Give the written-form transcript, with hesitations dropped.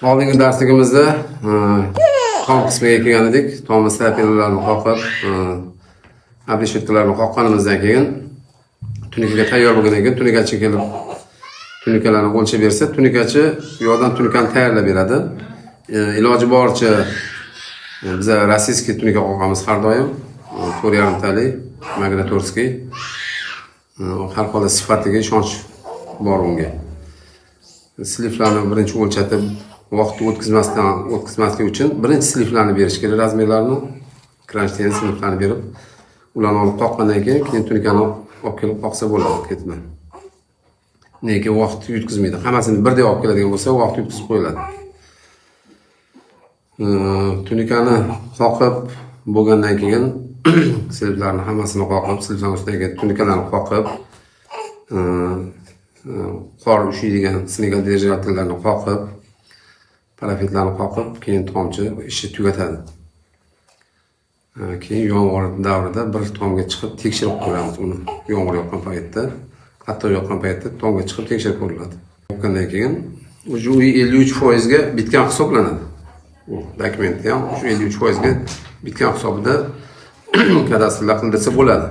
Oldingi darsligimizda tom qismiga kelgan edik. Tom stapellarni qoqib, ablishetkalarni qoqqanimizdan keyin tunikaga tayyor bo'lgandan keyin tunikachi kelib tunikalarni o'lchab bersa, tunikachi bu yoqdan tunikani tayyorlab beradi. Iloji boricha biz rossiyskiy tunika qoqamiz har doim. 4,5 talik magnatorskiy. Har holda sifatiga ishonch bor unga. Sliflarni birinchi o'lchatib, vaqt o'tkazmaslik uchun birinchi sliflarni berish kerak, razmerlarni, kranchten sliflarni berib, ularni olib qoqqandan keyin tunikani olib kelib qoqsa bo'ladi ketma. Nega vaqt yutkazmaydi. Hammasini birdek olib keladigan bo'lsa, vaqt yutkazib qo'yiladi. Tunikani qoqib bo'lgandan keyin sliflarni hammasini qoqib, sliflarning ustiga tunikalarni qoqib, qor ushiydigan snigal dejatlarni qoqib, parafetlarni qoqib, keyin tomchi ishni tugatadi. Keyin yomg'ir davrida bir tomga chiqib tekshirib ko'ramiz uni. Yomg'ir yoqqan paytda, qattiq yoqqan paytda tomga chiqib tekshirib ko'riladi. Yoqqandan keyin o'sha 53% ga bitgan hisoblanadi. Bu dokumentda ham shu 53% ga bitgan hisobida kadastrlar qildirsa bo'ladi.